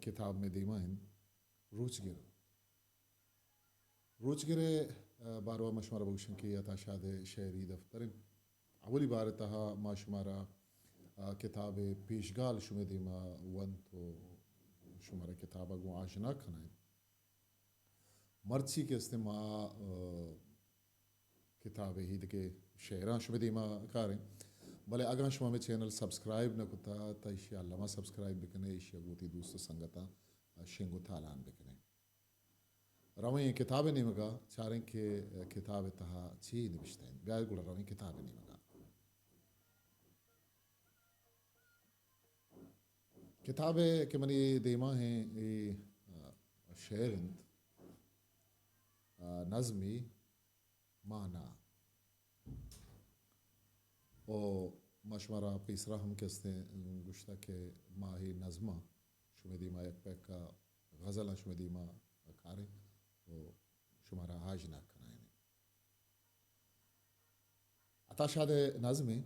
किताब में दीमा है रूचगिर रूचगिर बारवा मशमारा बगुशन की अताशाद शहरी दफ्तर अवली बार तहा माशुमारा किताब पेशगाल शुमे दीमा वन तो शुमारा किताब अगु आशना खनाए मर्ची के इस्तेमा किताब हिद के शेरा शुमे दीमा कारें भले अगर शुमा में चैनल सब्सक्राइब न कुता ता इश्या लमा सब्सक्राइब बिकने इश्या गोती दोस्त संगता शिंगु थालान बिकने रवैं किताब नहीं मगा चारें के किताब तहा ची निबिश्तें ब्याह गुड़ा रवैं किताब नहीं मगा किताब के मनी देमा हैं ये शेरिंद नज़मी माना ओ मशवरा तीसरा हम कहते हैं गुश्ता के माही नज़मा शुमेदीमा एक पैक का गज़ला शुमेदीमा कारे ओ शुमारा आज ना कनाए ने अताशाद नज़मी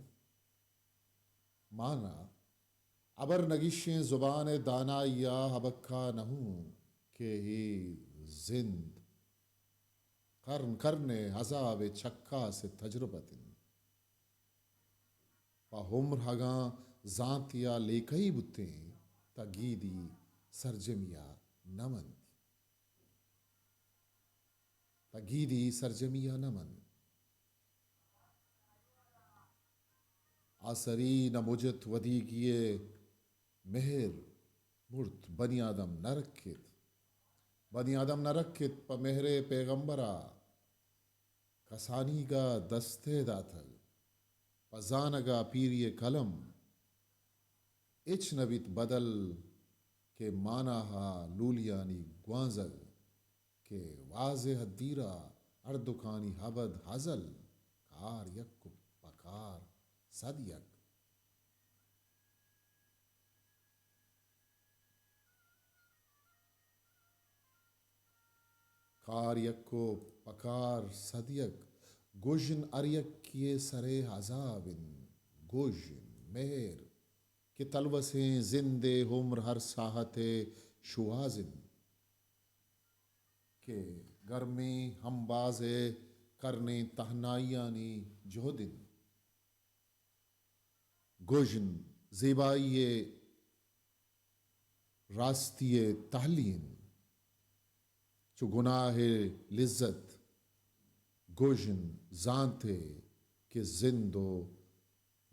माना अबर नगिशें ज़ुबान दाना या हबक्का नहूँ के ही जिंद कर्न करने हज़ाब छक्का से तजुर्बतिन पाहुम्र हगा जांतिया लेकई बुत्ते तगीदी सरजमिया नमन तगीदी सरजमिया नमन आसरी न मुजत वदी किए मेहर मुर्त बनी आदम न रखित प मेहरे पैगंबरा कसानी का दस्ते दाथल पजानगा पीरिय कलम इच नबित बदल के माना हा लूलियानी ग्वांजल के वाजे हदीरा अर्दुकानी हबद हजल कार यक पकार सद यक कार यक्को पकार सदियक गोशन अरियक किए सरे हजाबिन गोशन मेहर के तलवसें जिंदे हुम्र हर साहते शुआजिन के गर्मी हम बाजे करने तहनाइयानी जोदिन गोशन ज़ेबाइये रास्तिये तहलीन चो गुनाह लिज्जत गोशन जानते कि जिंदो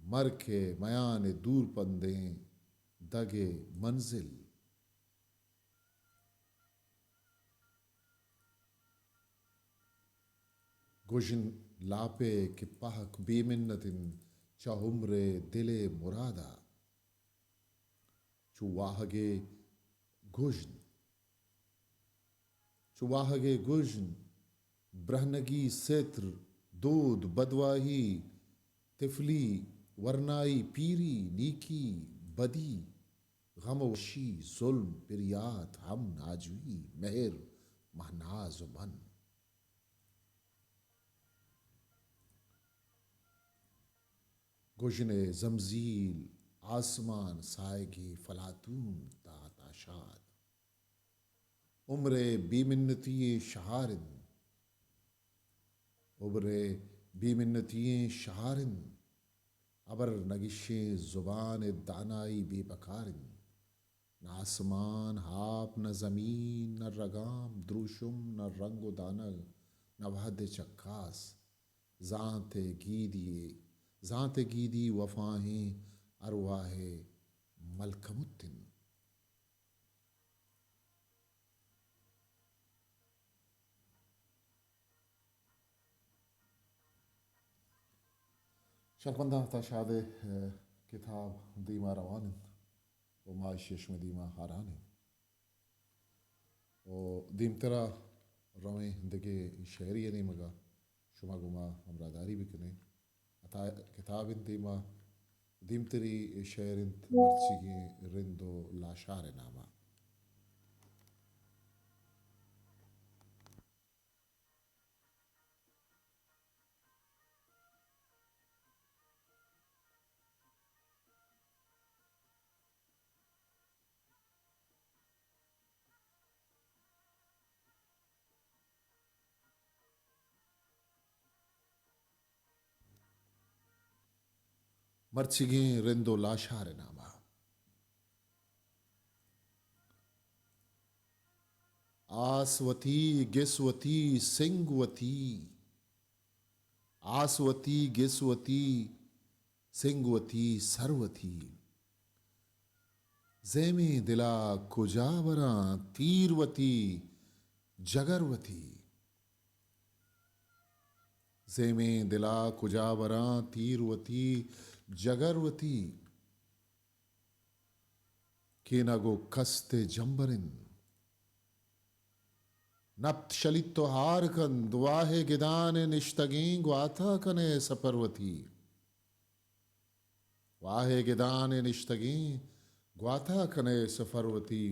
मर के मयान दूर पंदे दगे मंजिल गोशन लापे के पहक बेमिन्नतिन चाहुम्रे दिले मुरादा चुवाहगे गोशन चुवाहगे गोशन ब्रहनगी सेत्र दूध बदवाही तिफली वरनाई पीरी नीकी बदी गमवशी जुल्म पिरियात हम नाजुई मेहर महनाज मन गोशने जमजील आसमान साएगी फलातून ताताशाद उम्रे बेमिन्नती शहारिन उबरे बेमिन्नती शहारिन अबर नगिशें ज़ुबान दानाई बेबकारिन न आसमान हाप न ज़मीन न रगाम द्रुशुम न रंगो दानग न वहद चक्कास ज़ांते गीदी वफ़ाहें अरवाहे मलकमुत्तिन शरपंदा ताशाद किताब दीमा रवान वो माशिश में दीमा हारान वो दीम तेरा रवें दगे शहरी नहीं मगा शुमा गुमा हमरादारी भी कने अता किताब दीमा दीम तेरी शहर मर्ची रिंदो लाशार नामा मर्चिगें रिंदो लाशार नामा आसवती गिसवती सिंगवती आसवती गिसवती सिंगवती सरवती ज़ेमे दिला कुजावरा तीरवती जगरवती ज़ेमे दिला कुजावरा तीरवती जगरवती के नगो कस्ते जंबरिन नप्त शलितो हारकन दुआहे गिदाने निश्तगें ग्वाथा कने सपरवती वाहे गिदाने निश्तगें ग्वाथा कने सफरवती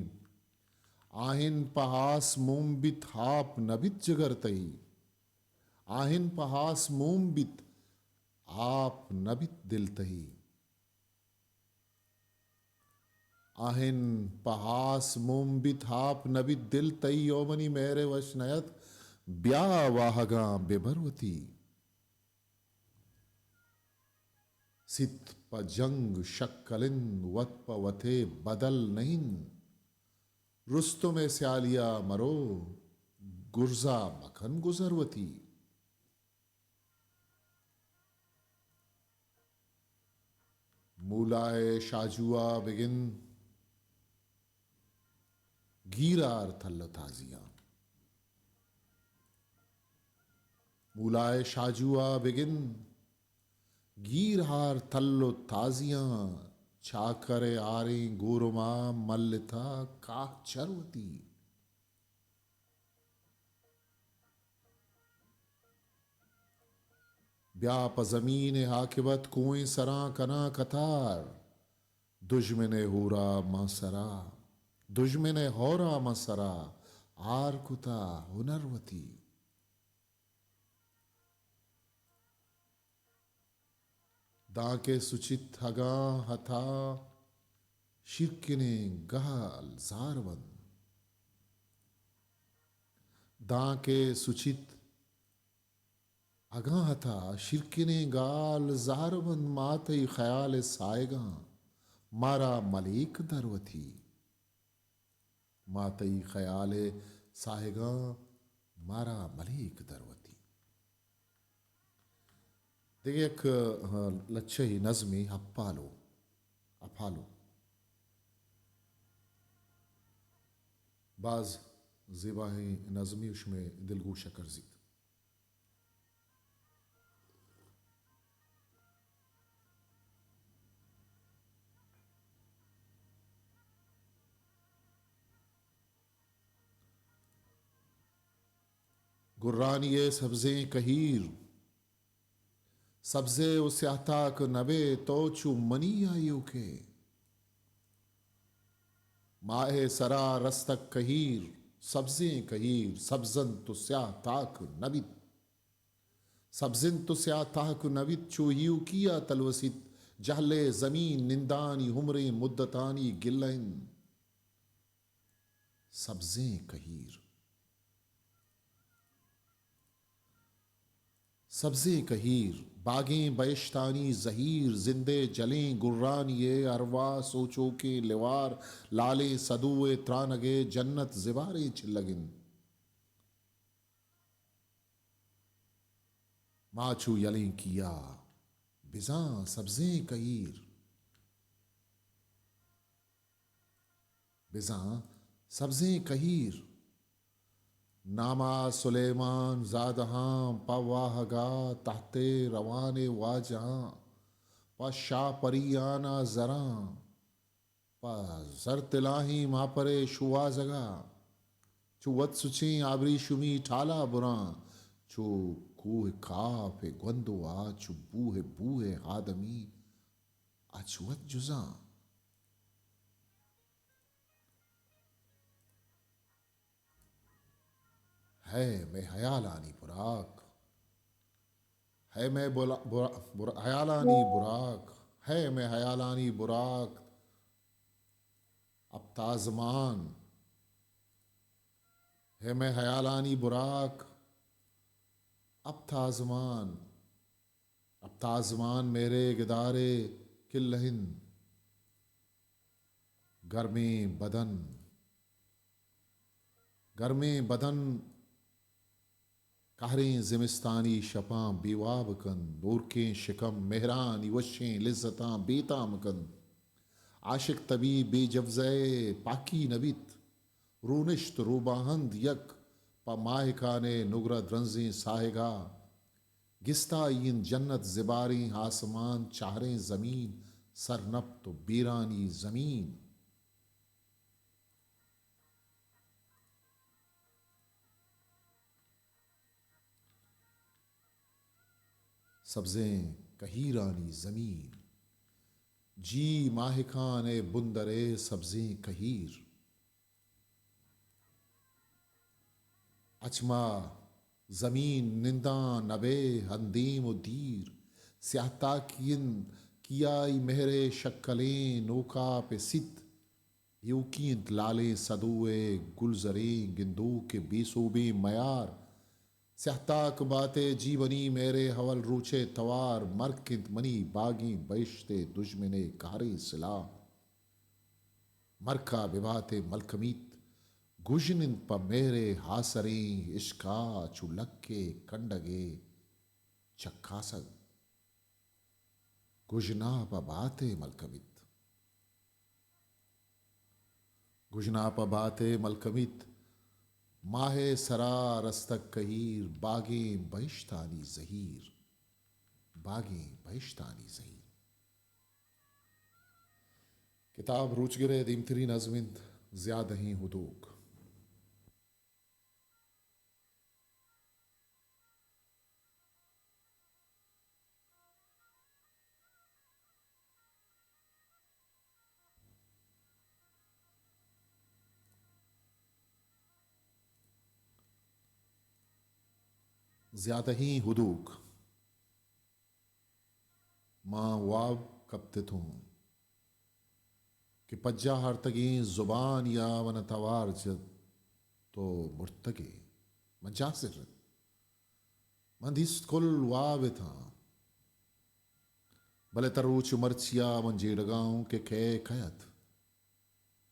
आहिन पहास मोमबित हाप नबित जगरतई आहिन पहास मोमबित आप नबित दिलतही आहिन पहास मोमबित हाप नबित दिलतई योमनी मेरे वशनयत ब्या वाहगा बेबरवती सित पजंग शक्कलिन वत पवथे बदल नहीं रुस्तुम स्यालिया मरो गुर्जा मखन गुजरवती मूलाए शाजुआ बिगिन गीरार थल्ल ताजिया मूलाए शाजुआ बिगिन गीरहार थल्लो ताजिया छाकरे आरे गोरमा मल्लिथा का चरवती ब्याप जमीन हाकिबत कुएं सरा कना कतार दुश्मने होरा मासरा दुश्मने होरा मसरा आर कुता हुनरवती दाके सुचित हगा हथा शिरकिने गहाल जारवन दाके सुचित अगा हथा शिरकिने गाल जारवन मातई ख्याल साएगा मारा मलिक दरवती मातई ख्याल साएगा मारा मलिक दरवती। देखिए एक लच्छे ही नज़मी अप्पालो अफालो बाज ज़िबाही नज़मी उसमें दिलगोशा करजीत गुर्रानिये सब्ज़ें कहीर सब्ज़े उसे अताक नबे तोचू मनी आयु के माहे सरा रस्तक कहीर सब्ज़ें कहीर सब्ज़न तो स्या ताक नबित सब्ज़िन तो स्या ताक नबित चूहियू किया तलवसित जहले ज़मीन निंदानी हुमरे मुद्दतानी गिल्लन सब्ज़ें कहीर सब्ज़े कहीर बागें बैश्तानी ज़हीर जिंदे जलें गुर्रान ये अरवा सोचो के लिवार लाले सदुए त्रानगे जन्नत ज़िबारे चिल्लगिन माचू यलें किया बिज़ां सब्ज़ें कहीर बिज़ां सब्ज़ें कहीर नामा सुलेमान ज़ादहां पवाहगा तहते रवाने वाजहां प शाह परियाना ज़रा प ज़रतिलाही मापरे शुआ जगा चु वत सुची आबरी शुमी ठाला बुरा चु कूह काफ गंदो आ चु बूहे आदमी अचुवत जुजा है मैं हयालानी बुराक है मैं हयालानी बुराक है मैं हयालानी बुराक अब ताजमान है मैं हयालानी बुराक अब ताजमान मेरे गिदारे किल्लहिन गर्मे बदन कहरें ज़िमिस्तानी शपां बेवाब कन नूरकें शिकम मेहरान वशें लिज़्ज़तां बेताम कन आशिक तबी बेजवज़े पाकी नबित रूनिश्त रूबाहंद यक पमाहिकाने नुगरा द्रंज़ें साहेगा गिस्ता इन जन्नत ज़िबारें आसमान चाहरें ज़मीन सरनब तो बीरानी ज़मीन सब्ज़ें कहीरानी ज़मीन जी माहिकान बुंदरे सब्ज़ें कहीर अचमा ज़मीन निंदा नबे हंदीम उदीर स्याताकिन कियाई मेहरे शक्कलें नोका पे सित यूकींत लाले सदुए गुलजरें गिंदू के बेसोबे मयार स्याताक बाते जीवनी मेरे हवल रूचे तवार मरकिंत मनी बागी बैश्ते दुश्मने कारे सिला मरका बिबाते मलकमीत गुजनिन प मेरे हासरे इश्का चुलक्के कंडगे चक्कासग गुजना प बाते मलकमित गुजना प बाते मलकमित माहे सरा रस्तक कहीर बागे बहिश्तानी जहीर बागे बहिश्तानी जहीर किताब रूचगिरे दीमतरी नज़मिंद ज़्यादा ही हुदूक ज़्यादा ही हुदूक माँ वाब कब्तित हूँ कि पज्जा हरतगी ज़ुबान या वन तवार जद तो मुर्तगे मजासिर मंदिस कुल वाब था भले तरूच मर्चिया मन जेड़गांव के खे खयत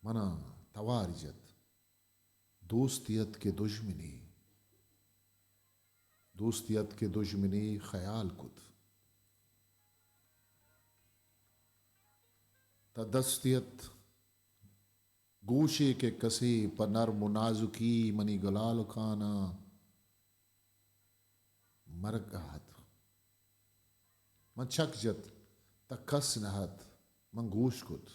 मना तवारिजत दोस्तियत के दुश्मनी ख्याल कुत तदस्तियत गोशे के कसे पनर मुनाजुकी मनी गलाल खाना मरगहत मन छकजत तकस नहत मंगूश कुत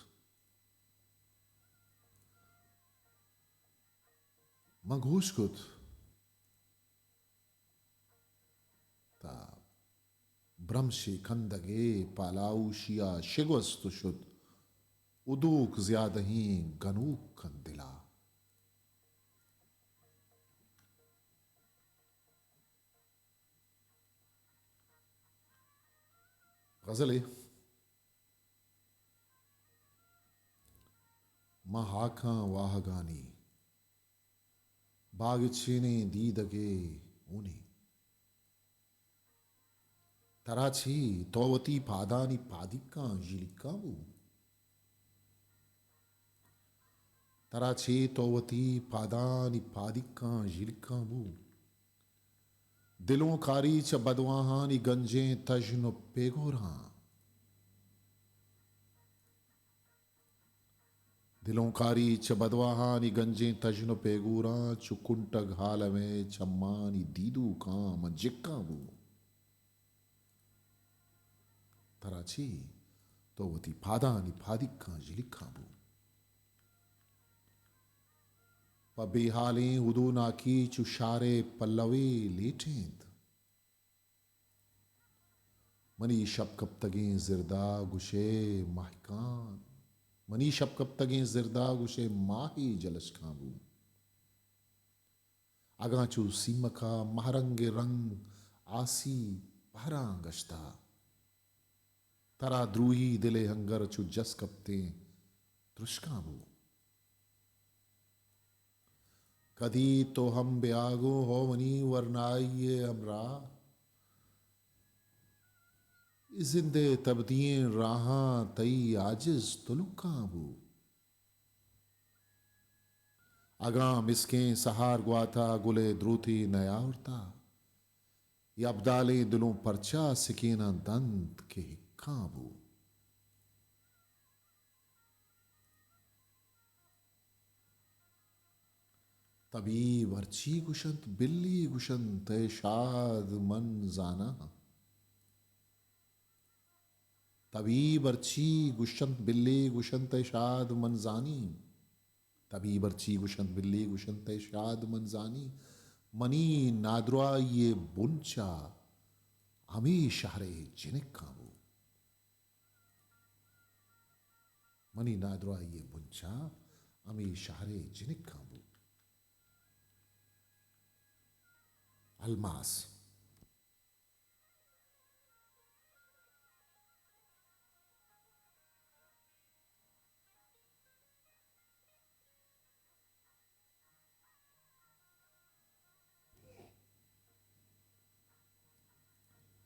ता ब्रह्मशी खंदगे पालाउशिया शिगवस्तु शुद्ध उदूक ज्यादा ही गनूक कंदिला गजले महाखा वाहगानी बागछीने दीदगे ऊनी तराची तोवती पादानी पादिका जिलिकाबू तराची तोवती पादानी पादिका जिलिकाबू दिलों कारी च बदवाहानी गंजे तजनो पेगोरा दिलों कारी च बदवाहानी गंजे तजनो पेगूरा चुकुंटग हाल में चम्मानी दीदू काम जिक्काबू तराची तोवती पादानी पादिका जिलिकाबू बेहालें उदू नाकी चुशारे पल्लवे लेटेंत मनी शबकब तगें जिरदा गुशे माहिकान मनी शबकब तगें जिरदा गुशे माही जलश खाबू अगाचू सीमका महरंगे रंग आसी पहरा गश्ता तरा द्रूही दिले हंगर चु जस कपते तुष्काबू कदी तो हम ब्यागो हो वनी वरनाइये हमरा जिंदे तब्दीन राहां तई आजिज तुलुकाबू अगां मिसकें सहार ग्वाथा गुले द्रूथी नयावरता यबदाले दिलों परचा सिकीना दंत के काबू तभी वर्ची गुशंत बिल्ली गुशंत शाद मन जाना तभी बर्ची गुशंत बिल्ली गुशंत शाद मनजानी तभी बर्ची गुशंत बिल्ली गुशंत शाद मनजानी मनी नादरा ये बुंचा हमी शहरे जिनिक काबू मनी नादरा ये बुंचा हमी शहरे जिनिक काबू अल्मास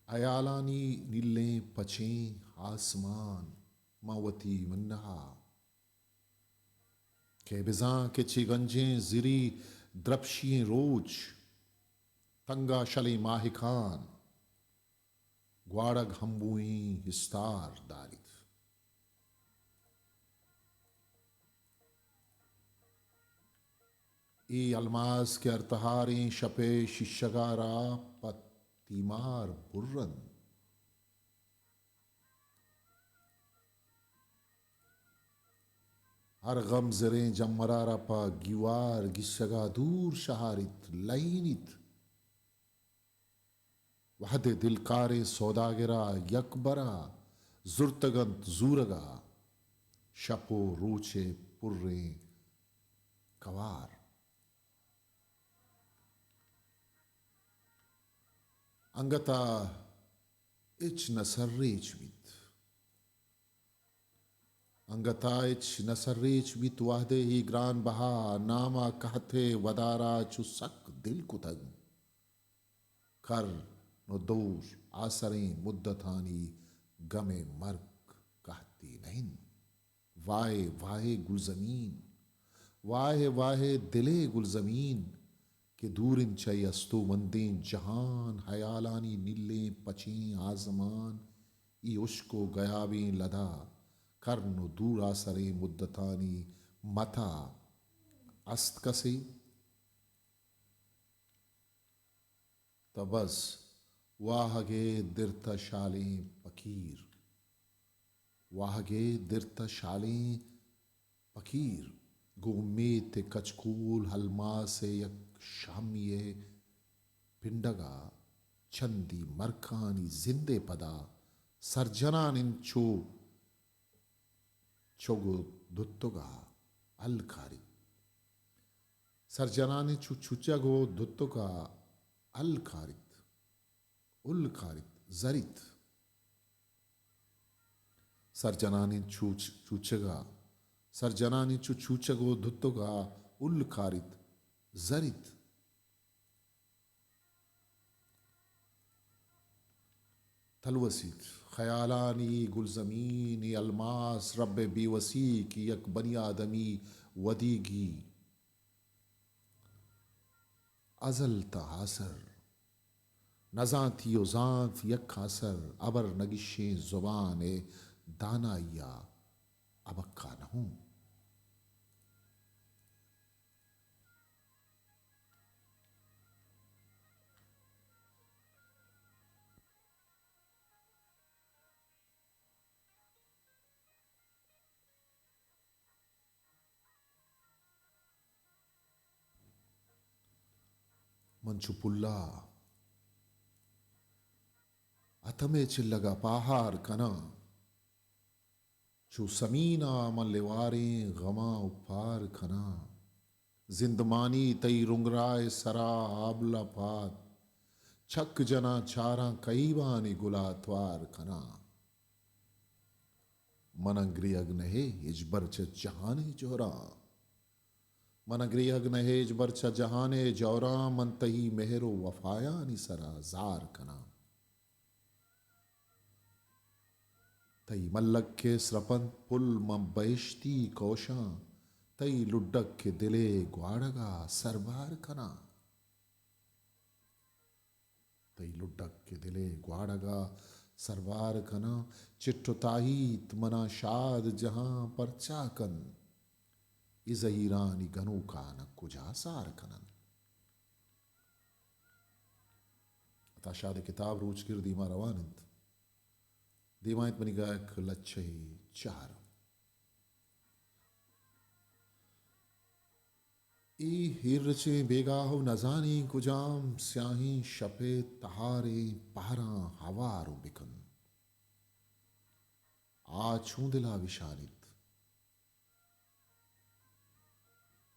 अयालानी नीले पचे आसमान मावती मन्नहा के बिजा के चिगंजें जिरी द्रपशी रोज तंगा शली माहिकान ग्वाड़ग हम्बुई हिस्तार दारिद ई अलमास के अर्तहारें शपे शिशगारा पत्तीमार बुर्रन हर गम जरें जमरारा पा गिवार गिशगा दूर शहारित लाइनित वहदे दिलकारे सौदागिरा यकबरा जुर्तगंत जूरगा शपो रूचे पुर्रे कवार अंगता इच नसर्रेच वित अंगता इच नसर्रेच वित वाहदे ही ग्रान बहा नामा कहते वदारा चुसक दिल कुतग कर नो दूर आसरें मुद्दतानी गमे मर्क कहती नहीं वाहे वाहे गुलजमीन वाहे वाहे दिले गुलजमीन के दूरिन चई अस्तु मंदीन जहान हयालानी नीले पचें आजमान ई उश्को गयाबी लदा करनो दूर आसरे मुद्दतानी मथा अस्त कसे तबस वाहगे दिरता शालें पकीर वाहगे दिरता शालें पकीर गोमेत कचकूल हलमा से यक शामिये पिंडगा चंदी मरकानी जिंदे पदा सर्जनानिन चोगो दुत्तुगा अलकारी सर्जनानि चुचगो दुत्तुगा अलकारित उलकारित जरित सर्जनानि चूचगा सर्जनानि चूचगो दुत्तुगा उलकारित जरित तलवसीत ख्यालानी गुलजमीन अलमास रब बेवसी की यक बनी आदमी वदीगी अजल तहासर नजाती उजात यक हासर अबर नगिशे जुबान दानाया अबक्का न हूं मंचुपुल्ला अतमे चिल्लगा पाहार कना चू समीना मल्लेवारे गमा उपार खना जिंदमानी तई रुंगराय सरा आबला पात छक जना चारा कईवानी गुलात्वार खना मनंग्री अग्नहे इजबर जहाने जोरा मनग्री अग्नहे इजबर जहाने जोरा मनतही मेहरो वफाया नि सरा जार कना तई मल्लक के स्रपन पुल मबैश्ती कौशा तई लुड्डक के दिले ग्वाड़गा सरबार कना तई लुड्डक के दिले ग्वाड़गा सरवार कना चिट्टुताहीत मना शाद जहां परचाकन इजहीरानी गनु कान कुजा सार कनन ताशाद किताब रूच गिर दीमा रवानंत दीमायत मनिगायक लच्छही चार ई हिरचे बेगाहो नजानी कुजाम स्याही शपे तहारे पहरा हवारो बिकन आछू दिला विशालित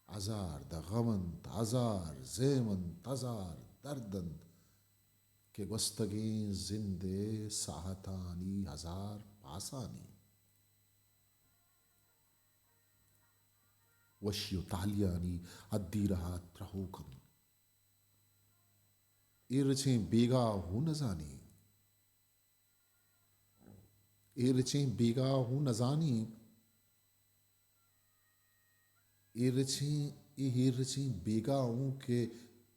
अजार दगमंत अजार जेमंत अजार दर्दंत के गस्तगी जिंदे साहतानी हजार पासानी वशियो तालियानी अद्दी रहा त्रहोकन इरचे बेगा हूं न जानी इरचे बेगा हूं न जानी इरचे बेगा हूं के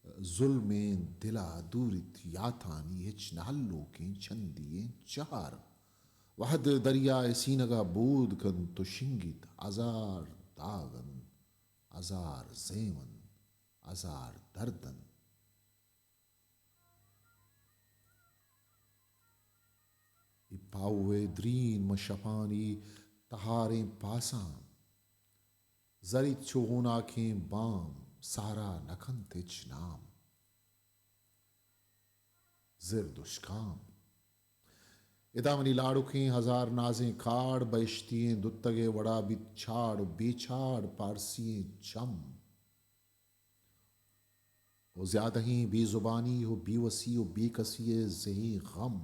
जुल्में दिला दूरित याथानी हिच नहल्लो के चंदिए चार वहद दरिया सीनगा बूद कन तो शिंगित अजार दागन अजार जेमन अजार दर्दन पावे द्रीन मशपानी तहारे पासा जरित चोना के बाम सारा नखन तिच नाम जिर दुष्काम इदामनी लाड़ुखें हजार नाजें खाड़ बैश्तियें दुत्तगे वड़ा बिछाड़ बेछाड़ पारसिए जम हो ज्यादा ही बेजुबानी हो बेवसी हो बेकसी जही गम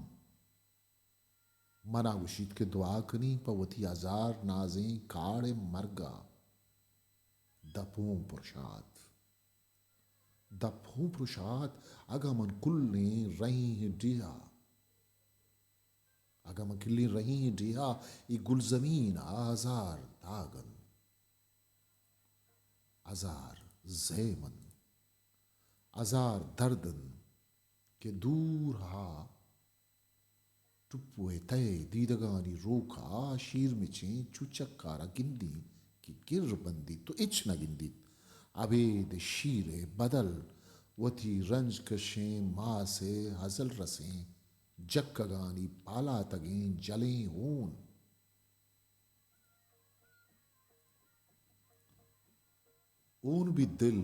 मना गुशीत के दुआ कनी पवती हजार नाजें काड़े मरगा दपों पुरुषात अगमन कुल ने रही डिया अगम किल्ली रही डिया ई गुलजमीन आजार दागन अजार जेमन अजार दर्दन के दूर हा टुप्पुए तय दीदगानी रोका शीर मिचे चुचक्कारा गिंदी की गिर बंदी तो इच न गिंदी अबेद शीरे बदल वती रंज कशें माँ से हजल रसें जक्कगानी पाला तगें जलें ऊन ऊन भी दिल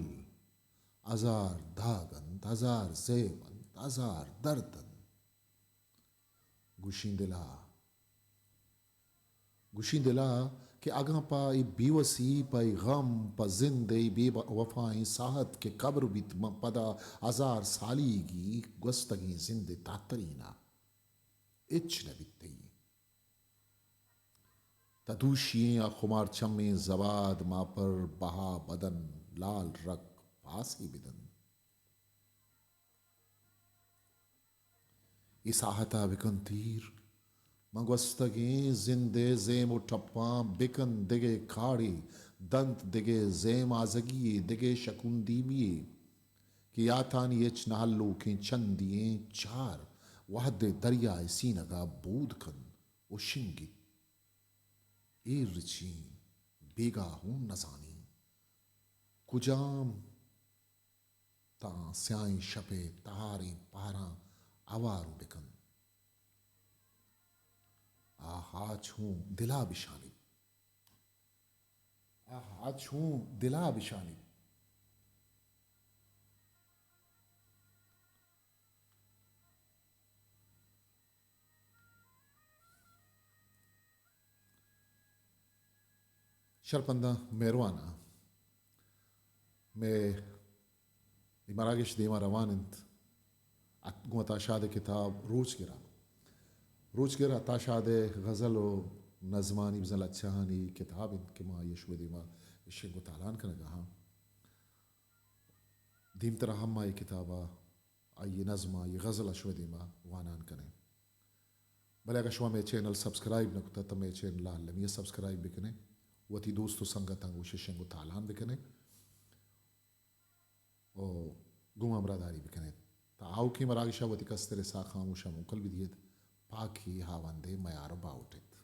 अजार धागन अजार जेमन अजार दर्दन गुशिंदिला के अगा पाई बेवसी पाई गम प जिंदे बे वफाई साहत के कब्र बित पदा अजार सालीगी गस्तगी जिंदे तातरीना इच न बित्ती तदूशियां खुमार चम्मे जवाद मा पर बहा बदन लाल रक फासी बिदन इसाहता बिकन तीर मंगवस्तगे जिंदे जेम उठप्पा बिकन दिगे खाड़ी दंत दिगे जेम आजगी दिगे शकुंदीमिये कि यातानी एच नाल्लो के चंदिए चार वहद दरिया सीनगा बूदकन उशिंगित इरची बेगा हूं नजानी कुजाम ता स्याई शपे तारे पारा आवारू बिकन आहा छूं दिला बिशानी आहा छूं दिला बिशानी शरपंदा मेहरवाना में मरागिश दीमा रवानंत ताशाद किताब रोज गिरा ताशाद गज़ल व नज़मानी बज़ल अच्छानी किताब इनके माँ यशु दीमा इश्क़ तालान कर कहा दीम तरह हम ये किताबा ये नज़मा ये गज़ल अशव दीमा वानान करें भले अगर शुमा में चैनल सब्सक्राइब न कुता तो मैं चैनल आलमिया सब्सक्राइब बिकने वती दोस्तों संगत अंगो शेंगो तालान बिकने और गुमा मरादारी बिकने ता आओ की मरागिशा वती कस्तेरे सा खामुशा मुकल बिदियत पाकी हावंदे मयार बाउटेत